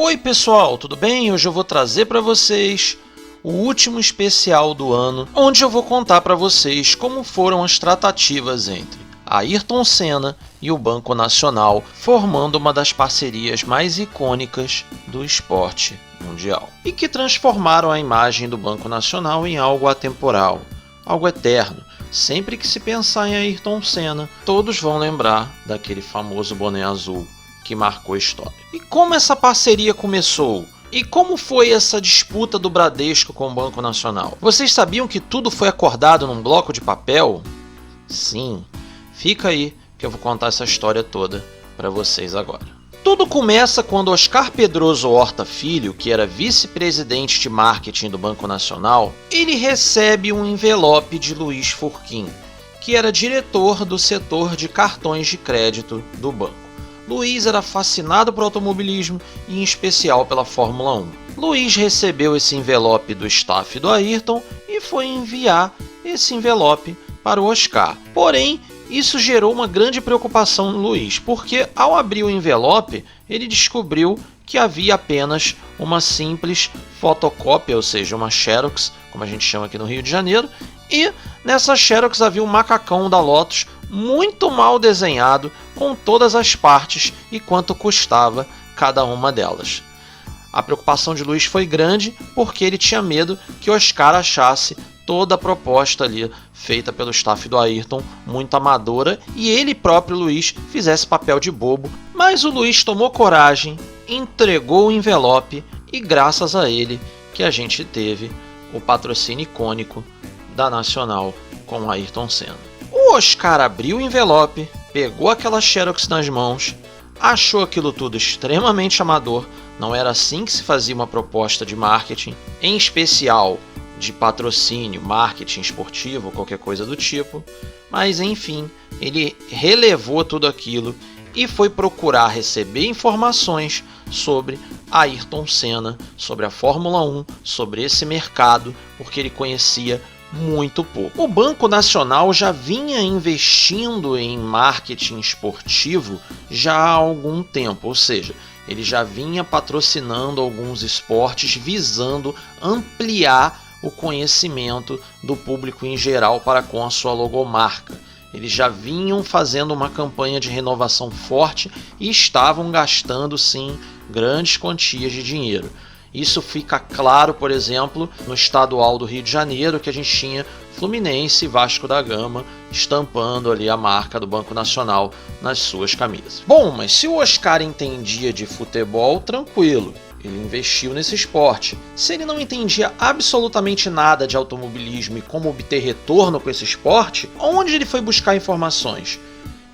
Oi pessoal, tudo bem? Hoje eu vou trazer para vocês o último especial do ano, onde eu vou contar para vocês como foram as tratativas entre Ayrton Senna e o Banco Nacional, formando uma das parcerias mais icônicas do esporte mundial, e que transformaram a imagem do Banco Nacional em algo atemporal, algo eterno. Sempre que se pensar em Ayrton Senna, todos vão lembrar daquele famoso boné azul que marcou a história. E como essa parceria começou? E como foi essa disputa do Bradesco com o Banco Nacional? Vocês sabiam que tudo foi acordado num bloco de papel? Sim, fica aí que eu vou contar essa história toda para vocês agora. Tudo começa quando Oscar Pedroso Horta Filho, que era vice-presidente de marketing do Banco Nacional, ele recebe um envelope de Luiz Furquim, que era diretor do setor de cartões de crédito do banco. Luiz era fascinado por automobilismo e em especial pela Fórmula 1. Luiz recebeu esse envelope do staff do Ayrton e foi enviar esse envelope para o Oscar. Porém, isso gerou uma grande preocupação no Luiz, porque ao abrir o envelope, ele descobriu que havia apenas uma simples fotocópia, ou seja, uma Xerox, como a gente chama aqui no Rio de Janeiro, e nessa Xerox havia um macacão da Lotus muito mal desenhado, com todas as partes e quanto custava cada uma delas. A preocupação de Luiz foi grande porque ele tinha medo que Oscar achasse toda a proposta ali feita pelo staff do Ayrton muito amadora e ele próprio, Luiz, fizesse papel de bobo. Mas o Luiz tomou coragem, entregou o envelope e graças a ele que a gente teve o patrocínio icônico da Nacional com o Ayrton Senna. O Oscar abriu o envelope, pegou aquela Xerox nas mãos, achou aquilo tudo extremamente amador, não era assim que se fazia uma proposta de marketing, em especial de patrocínio, marketing esportivo, qualquer coisa do tipo, mas enfim, ele relevou tudo aquilo e foi procurar receber informações sobre Ayrton Senna, sobre a Fórmula 1, sobre esse mercado, porque ele conhecia muito pouco. O Banco Nacional já vinha investindo em marketing esportivo já há algum tempo, ou seja, ele já vinha patrocinando alguns esportes visando ampliar o conhecimento do público em geral para com a sua logomarca. Eles já vinham fazendo uma campanha de renovação forte e estavam gastando sim grandes quantias de dinheiro. Isso fica claro, por exemplo, no estadual do Rio de Janeiro, que a gente tinha Fluminense e Vasco da Gama estampando ali a marca do Banco Nacional nas suas camisas. Bom, mas se o Oscar entendia de futebol, tranquilo, ele investiu nesse esporte. Se ele não entendia absolutamente nada de automobilismo e como obter retorno com esse esporte, onde ele foi buscar informações?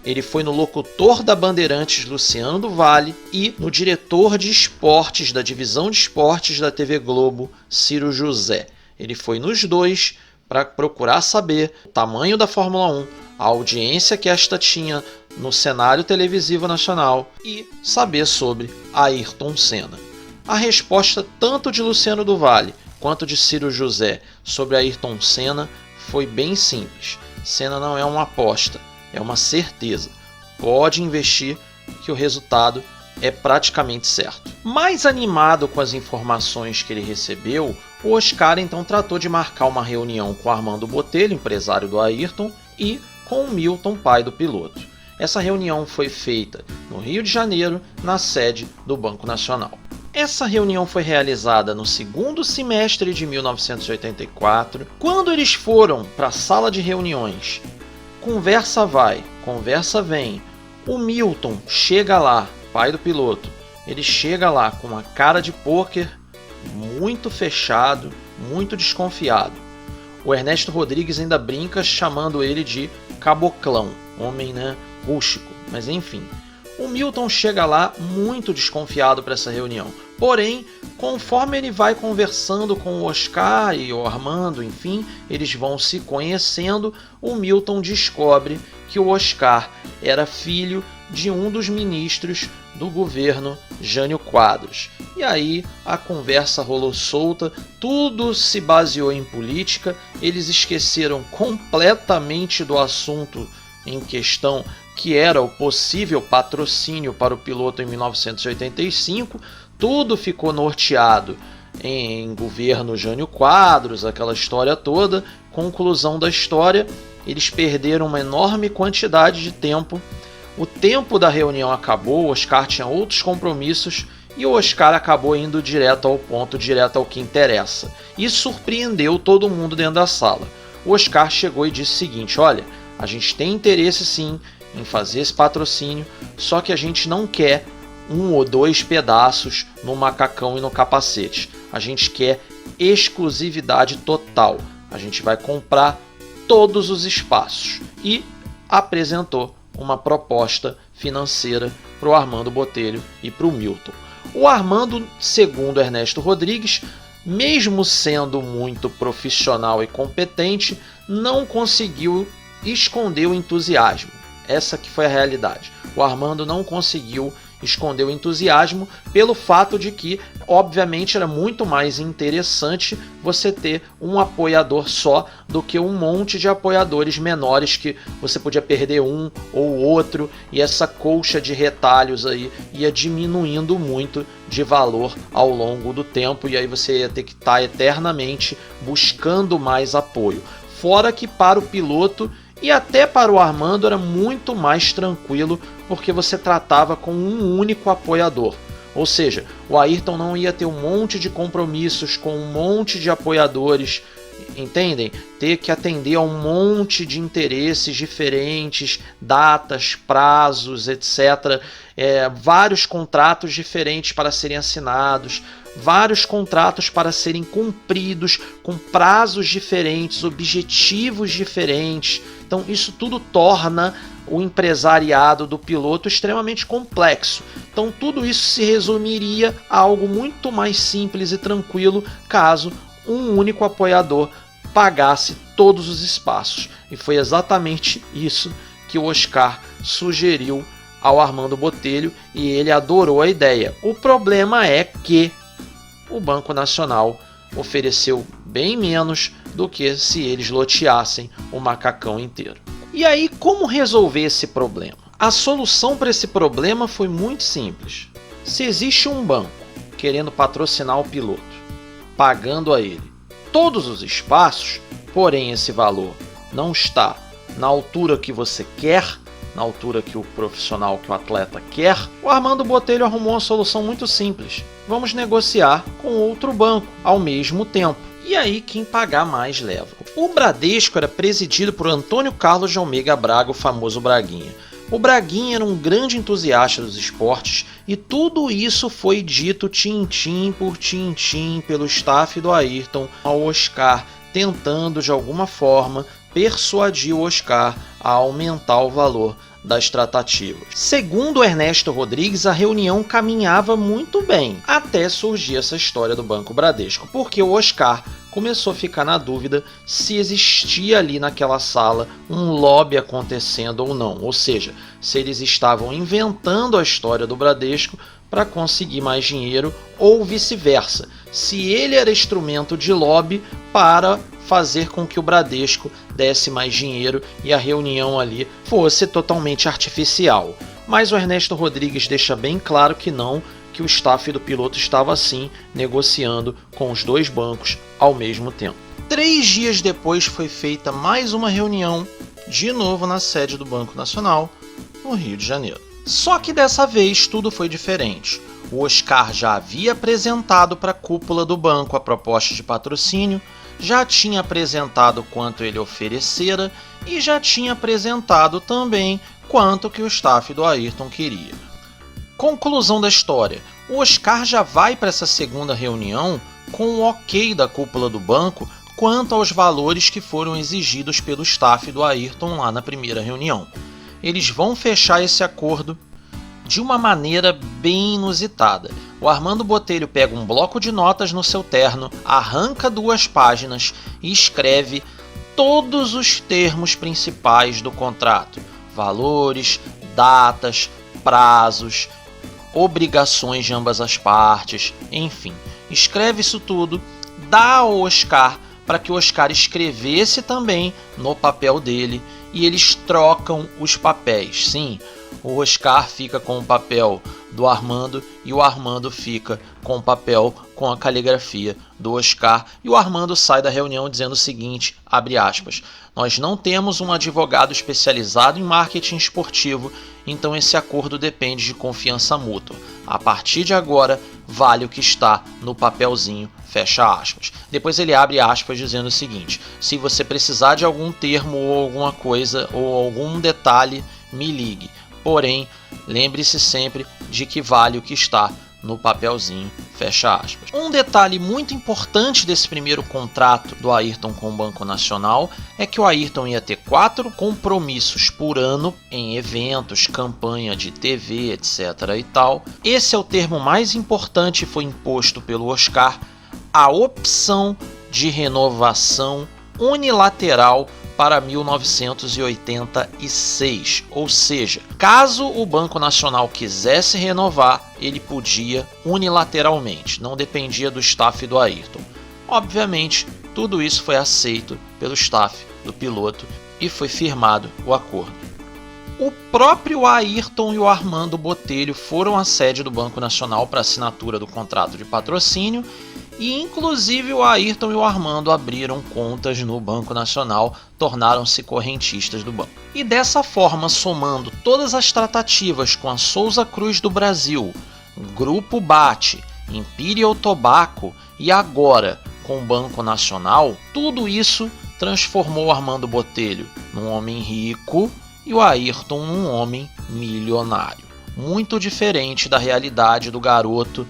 Ele foi no locutor da Bandeirantes, Luciano do Vale, e no diretor de esportes da divisão de esportes da TV Globo, Ciro José. Ele foi nos dois para procurar saber o tamanho da Fórmula 1, a audiência que esta tinha no cenário televisivo nacional e saber sobre Ayrton Senna. A resposta tanto de Luciano do Vale quanto de Ciro José sobre Ayrton Senna foi bem simples. Senna não é uma aposta. É uma certeza. Pode investir que o resultado é praticamente certo. Mais animado com as informações que ele recebeu, o Oscar então tratou de marcar uma reunião com Armando Botelho, empresário do Ayrton, e com o Milton, pai do piloto. Essa reunião foi feita no Rio de Janeiro, na sede do Banco Nacional. Essa reunião foi realizada no segundo semestre de 1984. Quando eles foram para a sala de reuniões, conversa vai, conversa vem. O Milton chega lá, pai do piloto, ele chega lá com uma cara de pôquer, muito fechado, muito desconfiado. O Ernesto Rodrigues ainda brinca chamando ele de caboclão, homem, rústico, mas enfim. O Milton chega lá muito desconfiado para essa reunião. Porém, conforme ele vai conversando com o Oscar e o Armando, enfim, eles vão se conhecendo, o Milton descobre que o Oscar era filho de um dos ministros do governo Jânio Quadros. E aí a conversa rolou solta, tudo se baseou em política, eles esqueceram completamente do assunto em questão, que era o possível patrocínio para o piloto em 1985, tudo ficou norteado em governo Jânio Quadros, aquela história toda. Conclusão da história, eles perderam uma enorme quantidade de tempo. O tempo da reunião acabou, o Oscar tinha outros compromissos e o Oscar acabou indo direto ao ponto, direto ao que interessa. E surpreendeu todo mundo dentro da sala. O Oscar chegou e disse o seguinte: olha, a gente tem interesse sim em fazer esse patrocínio, só que a gente não quer 1 ou 2 pedaços no macacão e no capacete. A gente quer exclusividade total. A gente vai comprar todos os espaços. E apresentou uma proposta financeira para o Armando Botelho e para o Milton. O Armando, segundo Ernesto Rodrigues, mesmo sendo muito profissional e competente, não conseguiu esconder o entusiasmo. Essa que foi a realidade. O Armando não conseguiu esconder o entusiasmo pelo fato de que, obviamente, era muito mais interessante você ter um apoiador só do que um monte de apoiadores menores que você podia perder um ou outro, e essa colcha de retalhos aí ia diminuindo muito de valor ao longo do tempo, e aí você ia ter que estar eternamente buscando mais apoio. Fora que para o piloto e até para o Armando era muito mais tranquilo, porque você tratava com um único apoiador. Ou seja, o Ayrton não ia ter um monte de compromissos com um monte de apoiadores, entendem? Ter que atender a um monte de interesses diferentes, datas, prazos, etc. Vários contratos diferentes para serem assinados, vários contratos para serem cumpridos, com prazos diferentes, objetivos diferentes. Então isso tudo torna o empresariado do piloto extremamente complexo. Então tudo isso se resumiria a algo muito mais simples e tranquilo caso um único apoiador pagasse todos os espaços. E foi exatamente isso que o Oscar sugeriu ao Armando Botelho e ele adorou a ideia. O problema é que o Banco Nacional ofereceu bem menos do que se eles loteassem o macacão inteiro. E aí, como resolver esse problema? A solução para esse problema foi muito simples. Se existe um banco querendo patrocinar o piloto, pagando a ele todos os espaços, porém esse valor não está na altura que você quer, na altura que o profissional, que o atleta quer, o Armando Botelho arrumou uma solução muito simples. Vamos negociar com outro banco ao mesmo tempo. E aí quem pagar mais leva. O Bradesco era presidido por Antônio Carlos de Almeida Braga, o famoso Braguinha. O Braguinha era um grande entusiasta dos esportes e tudo isso foi dito tintim por tintim pelo staff do Ayrton ao Oscar, tentando de alguma forma persuadir o Oscar a aumentar o valor das tratativas. Segundo Ernesto Rodrigues, a reunião caminhava muito bem, até surgir essa história do Banco Bradesco, porque o Oscar começou a ficar na dúvida se existia ali naquela sala um lobby acontecendo ou não, ou seja, se eles estavam inventando a história do Bradesco para conseguir mais dinheiro ou vice-versa, se ele era instrumento de lobby para fazer com que o Bradesco desse mais dinheiro e a reunião ali fosse totalmente artificial. Mas o Ernesto Rodrigues deixa bem claro que não, que o staff do piloto estava assim negociando com os dois bancos ao mesmo tempo. 3 dias depois foi feita mais uma reunião, de novo na sede do Banco Nacional, no Rio de Janeiro. Só que dessa vez tudo foi diferente. O Oscar já havia apresentado para a cúpula do banco a proposta de patrocínio, já tinha apresentado quanto ele oferecera e já tinha apresentado também quanto que o staff do Ayrton queria. Conclusão da história, o Oscar já vai para essa segunda reunião com o ok da cúpula do banco quanto aos valores que foram exigidos pelo staff do Ayrton lá na primeira reunião. Eles vão fechar esse acordo de uma maneira bem inusitada. O Armando Botelho pega um bloco de notas no seu terno, arranca 2 páginas e escreve todos os termos principais do contrato. Valores, datas, prazos, obrigações de ambas as partes, enfim. Escreve isso tudo, dá ao Oscar para que o Oscar escrevesse também no papel dele e eles trocam os papéis. Sim, O Oscar fica com o papel do Armando e o Armando fica com o papel com a caligrafia do Oscar. E o Armando sai da reunião dizendo o seguinte, abre aspas, nós não temos um advogado especializado em marketing esportivo, então esse acordo depende de confiança mútua. A partir de agora, vale o que está no papelzinho, fecha aspas. Depois ele abre aspas dizendo o seguinte, se você precisar de algum termo ou alguma coisa ou algum detalhe, me ligue. Porém, lembre-se sempre de que vale o que está no papelzinho, fecha aspas. Um detalhe muito importante desse primeiro contrato do Ayrton com o Banco Nacional é que o Ayrton ia ter 4 compromissos por ano em eventos, campanha de TV, etc. e tal. Esse é o termo mais importante e foi imposto pelo Oscar, a opção de renovação unilateral para 1986, ou seja, caso o Banco Nacional quisesse renovar, ele podia unilateralmente, não dependia do staff do Ayrton. Obviamente, tudo isso foi aceito pelo staff do piloto e foi firmado o acordo. O próprio Ayrton e o Armando Botelho foram à sede do Banco Nacional para assinatura do contrato de patrocínio e inclusive o Ayrton e o Armando abriram contas no Banco Nacional, tornaram-se correntistas do banco. E dessa forma, somando todas as tratativas com a Souza Cruz do Brasil, Grupo BAT, Imperial Tobacco e agora com o Banco Nacional, tudo isso transformou o Armando Botelho num homem rico e o Ayrton num homem milionário. Muito diferente da realidade do garoto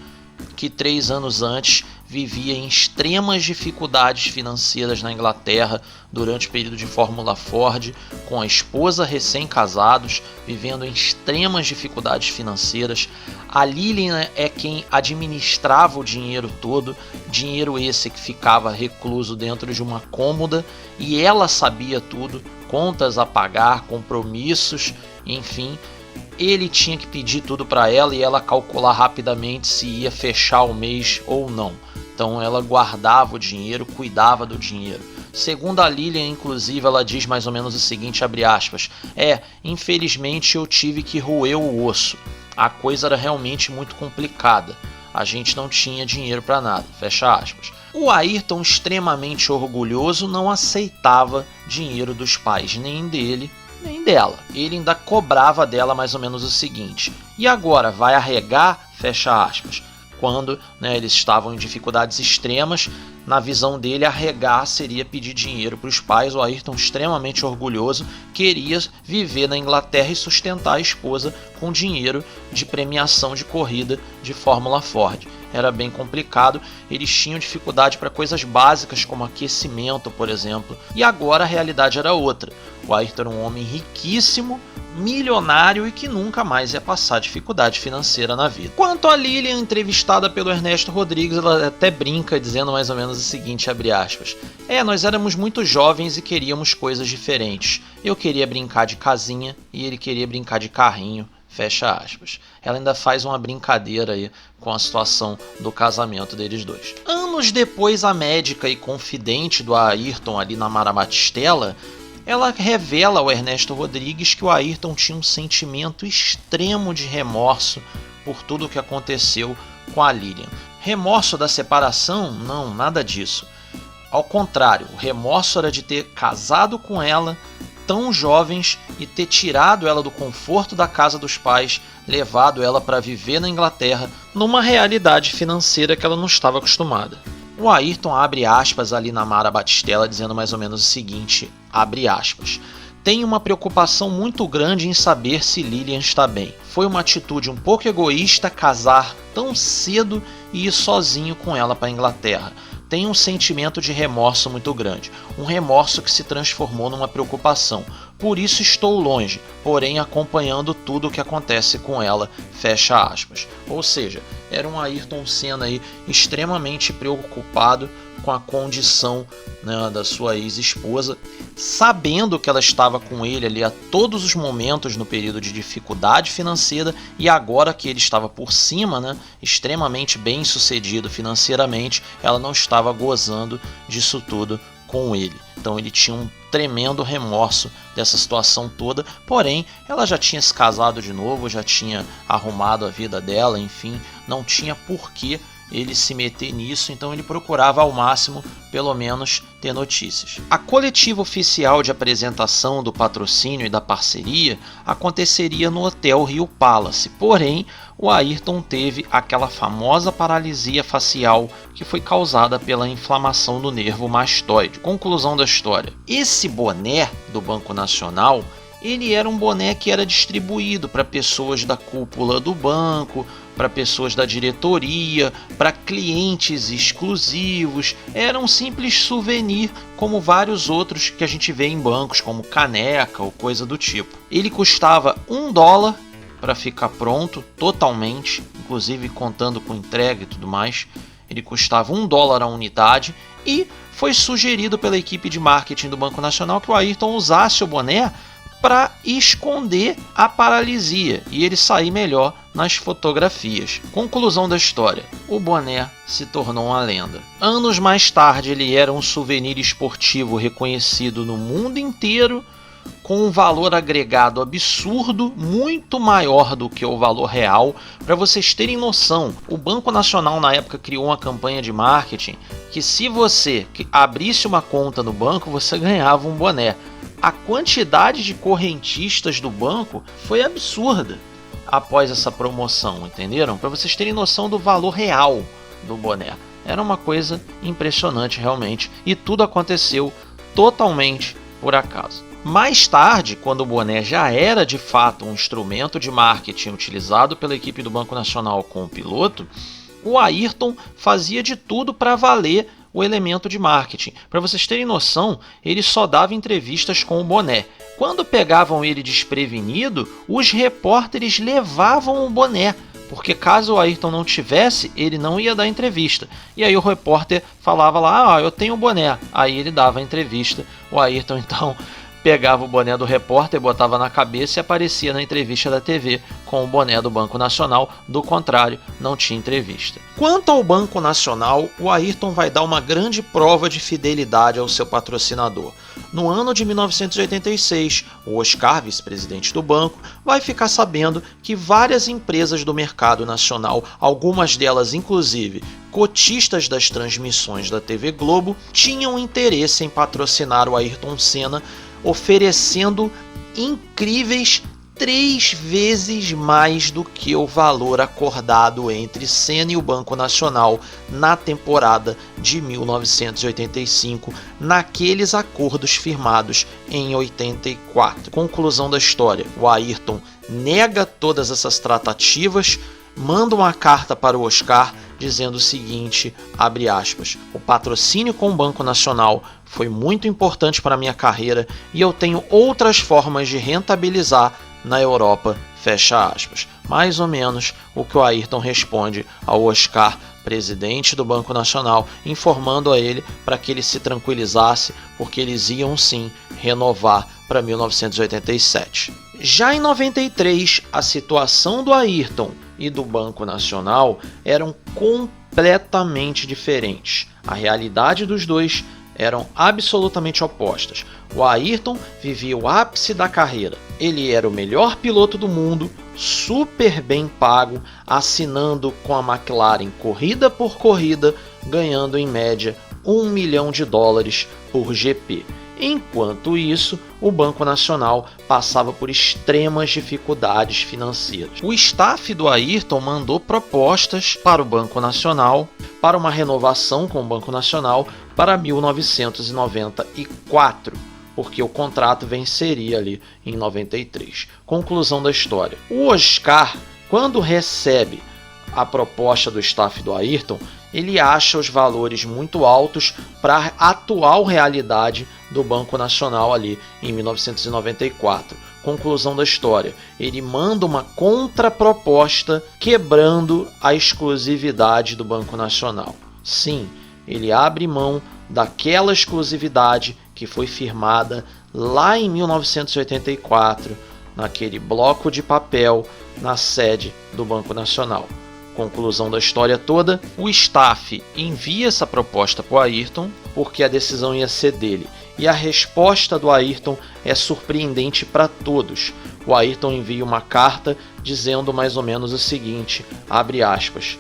que 3 anos antes vivia em extremas dificuldades financeiras na Inglaterra durante o período de Fórmula Ford, com a esposa recém-casados, vivendo em extremas dificuldades financeiras. A Lilian é quem administrava o dinheiro todo, dinheiro esse que ficava recluso dentro de uma cômoda, e ela sabia tudo, contas a pagar, compromissos, enfim. Ele tinha que pedir tudo para ela e ela calcular rapidamente se ia fechar o mês ou não. Então ela guardava o dinheiro, cuidava do dinheiro. Segundo a Lilian, inclusive, ela diz mais ou menos o seguinte, abre aspas, infelizmente eu tive que roer o osso. A coisa era realmente muito complicada. A gente não tinha dinheiro para nada, fecha aspas. O Ayrton, extremamente orgulhoso, não aceitava dinheiro dos pais, nem dele, nem dela. Ele ainda cobrava dela mais ou menos o seguinte, e agora vai arregar, fecha aspas. Quando eles estavam em dificuldades extremas, na visão dele arregar seria pedir dinheiro para os pais. O Ayrton, extremamente orgulhoso, queria viver na Inglaterra e sustentar a esposa com dinheiro de premiação de corrida de Fórmula Ford. Era bem complicado, eles tinham dificuldade para coisas básicas como aquecimento, por exemplo, e agora a realidade era outra. O Ayrton era um homem riquíssimo, milionário e que nunca mais ia passar dificuldade financeira na vida. Quanto a Lilian, entrevistada pelo Ernesto Rodrigues, ela até brinca dizendo mais ou menos o seguinte, abre aspas, nós éramos muito jovens e queríamos coisas diferentes. Eu queria brincar de casinha e ele queria brincar de carrinho, fecha aspas. Ela ainda faz uma brincadeira aí com a situação do casamento deles dois. Anos depois, a médica e confidente do Ayrton ali na Mara Batistella, ela revela ao Ernesto Rodrigues que o Ayrton tinha um sentimento extremo de remorso por tudo o que aconteceu com a Lilian. Remorso da separação? Não, nada disso. Ao contrário, o remorso era de ter casado com ela tão jovens e ter tirado ela do conforto da casa dos pais, levado ela para viver na Inglaterra numa realidade financeira que ela não estava acostumada. O Ayrton abre aspas ali na Mara Batistella dizendo mais ou menos o seguinte, abre aspas, tenho uma preocupação muito grande em saber se Lilian está bem. Foi uma atitude um pouco egoísta casar tão cedo e ir sozinho com ela para a Inglaterra. Tenho um sentimento de remorso muito grande, um remorso que se transformou numa preocupação. Por isso estou longe, porém acompanhando tudo o que acontece com ela, fecha aspas. Ou seja, era um Ayrton Senna aí extremamente preocupado com a condição da sua ex-esposa, sabendo que ela estava com ele ali a todos os momentos no período de dificuldade financeira e agora que ele estava por cima, extremamente bem sucedido financeiramente, ela não estava gozando disso tudo com ele. Então ele tinha um tremendo remorso dessa situação toda, porém ela já tinha se casado de novo, já tinha arrumado a vida dela, enfim, não tinha porquê ele se meter nisso, então ele procurava ao máximo, pelo menos, ter notícias. A coletiva oficial de apresentação do patrocínio e da parceria aconteceria no Hotel Rio Palace, porém o Ayrton teve aquela famosa paralisia facial que foi causada pela inflamação do nervo mastoide. Conclusão da história: esse boné do Banco Nacional, ele era um boné que era distribuído para pessoas da cúpula do banco, para pessoas da diretoria, para clientes exclusivos. Era um simples souvenir, como vários outros que a gente vê em bancos, como caneca ou coisa do tipo. Ele custava $1 para ficar pronto totalmente, inclusive contando com entrega e tudo mais. Ele custava $1 a unidade e foi sugerido pela equipe de marketing do Banco Nacional que o Ayrton usasse o boné para esconder a paralisia e ele sair melhor nas fotografias. Conclusão da história: o boné se tornou uma lenda. Anos mais tarde ele era um souvenir esportivo reconhecido no mundo inteiro, com um valor agregado absurdo, muito maior do que o valor real. Para vocês terem noção, o Banco Nacional na época criou uma campanha de marketing que se você abrisse uma conta no banco, você ganhava um boné. A quantidade de correntistas do banco foi absurda após essa promoção, entenderam? Para vocês terem noção do valor real do boné. Era uma coisa impressionante realmente, e tudo aconteceu totalmente por acaso. Mais tarde, quando o boné já era de fato um instrumento de marketing utilizado pela equipe do Banco Nacional com o piloto, o Ayrton fazia de tudo para valer o elemento de marketing. Para vocês terem noção, ele só dava entrevistas com o boné. Quando pegavam ele desprevenido, os repórteres levavam o boné, porque caso o Ayrton não tivesse, ele não ia dar entrevista. E aí o repórter falava lá: eu tenho o boné. Aí ele dava a entrevista. O Ayrton então pegava o boné do repórter, botava na cabeça e aparecia na entrevista da TV com o boné do Banco Nacional. Do contrário, não tinha entrevista. Quanto ao Banco Nacional, o Ayrton vai dar uma grande prova de fidelidade ao seu patrocinador. No ano de 1986, o Oscar, vice-presidente do banco, vai ficar sabendo que várias empresas do mercado nacional, algumas delas inclusive cotistas das transmissões da TV Globo, tinham interesse em patrocinar o Ayrton Senna, oferecendo incríveis 3 vezes mais do que o valor acordado entre Senna e o Banco Nacional na temporada de 1985, naqueles acordos firmados em 84. Conclusão da história: o Ayrton nega todas essas tratativas, manda uma carta para o Oscar dizendo o seguinte, abre aspas: o patrocínio com o Banco Nacional foi muito importante para a minha carreira e eu tenho outras formas de rentabilizar na Europa, fecha aspas. Mais ou menos o que o Ayrton responde ao Oscar, presidente do Banco Nacional, informando a ele para que ele se tranquilizasse, porque eles iam sim renovar para 1987. Já em 93, a situação do Ayrton e do Banco Nacional eram completamente diferentes. A realidade dos dois eram absolutamente opostas. O Ayrton vivia o ápice da carreira. Ele era o melhor piloto do mundo, super bem pago, assinando com a McLaren corrida por corrida, ganhando em média $1 milhão por GP. Enquanto isso, o Banco Nacional passava por extremas dificuldades financeiras. O staff do Ayrton mandou propostas para o Banco Nacional para uma renovação com o Banco Nacional para 1994, porque o contrato venceria ali em 93. Conclusão da história: o Oscar, quando recebe a proposta do staff do Ayrton, ele acha os valores muito altos para a atual realidade do Banco Nacional ali em 1994. Conclusão da história: ele manda uma contraproposta quebrando a exclusividade do Banco Nacional. Sim, ele abre mão daquela exclusividade que foi firmada lá em 1984, naquele bloco de papel na sede do Banco Nacional. Conclusão da história toda, o staff envia essa proposta para o Ayrton, porque a decisão ia ser dele. E a resposta do Ayrton é surpreendente para todos. O Ayrton envia uma carta dizendo mais ou menos o seguinte, abre aspas,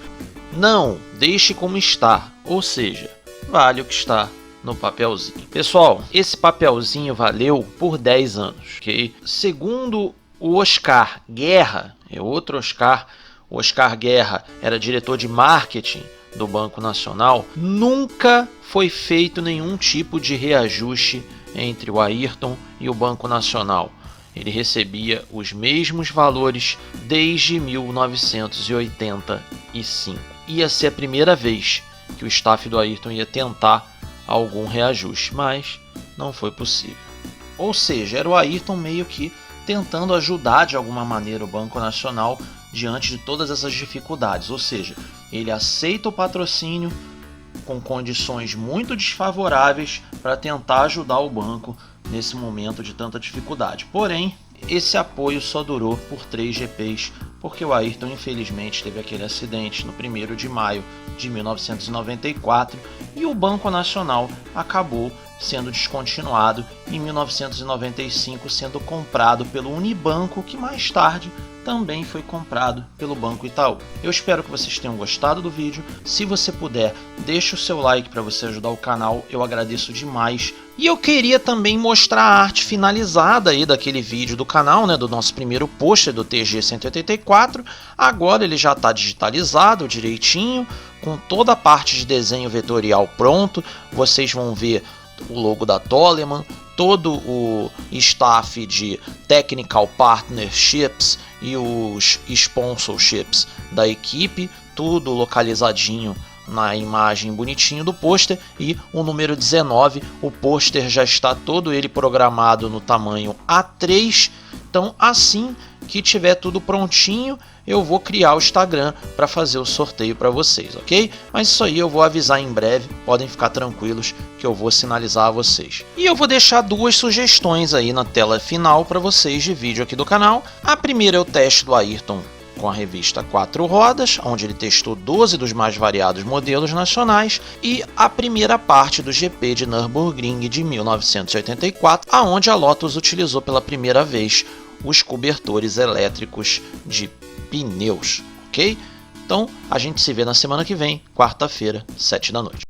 não, deixe como está, ou seja, vale o que está no papelzinho. Pessoal, esse papelzinho valeu por 10 anos, ok? Segundo o Oscar Guerra, é outro Oscar, o Oscar Guerra era diretor de marketing do Banco Nacional, nunca foi feito nenhum tipo de reajuste entre o Ayrton e o Banco Nacional. Ele recebia os mesmos valores desde 1985. Ia ser a primeira vez que o staff do Ayrton ia tentar algum reajuste, mas não foi possível. Ou seja, era o Ayrton meio que tentando ajudar de alguma maneira o Banco Nacional diante de todas essas dificuldades. Ou seja, ele aceita o patrocínio com condições muito desfavoráveis para tentar ajudar o banco nesse momento de tanta dificuldade. Porém, esse apoio só durou por 3 GPs, porque o Ayrton infelizmente teve aquele acidente no 1º de maio de 1994 e o Banco Nacional acabou sendo descontinuado em 1995, sendo comprado pelo Unibanco, que mais tarde também foi comprado pelo Banco Itaú. Eu espero que vocês tenham gostado do vídeo. Se você puder, deixe o seu like para você ajudar o canal, eu agradeço demais. E eu queria também mostrar a arte finalizada aí daquele vídeo do canal, né, do nosso primeiro pôster do TG-184. Agora ele já está digitalizado direitinho, com toda a parte de desenho vetorial pronto. Vocês vão ver o logo da Toleman, todo o staff de Technical Partnerships e os sponsorships da equipe, tudo localizadinho na imagem bonitinho do pôster. E o número 19, o pôster já está todo ele programado no tamanho A3, então assim que tiver tudo prontinho, eu vou criar o Instagram para fazer o sorteio para vocês, ok? Mas isso aí eu vou avisar em breve, podem ficar tranquilos que eu vou sinalizar a vocês. E eu vou deixar 2 sugestões aí na tela final para vocês de vídeo aqui do canal. A primeira é o teste do Ayrton com a revista 4 Rodas, onde ele testou 12 dos mais variados modelos nacionais, e a primeira parte do GP de Nürburgring de 1984, aonde a Lotus utilizou pela primeira vez os cobertores elétricos de pneus, ok? Então a gente se vê na semana que vem, quarta-feira, 7 da noite.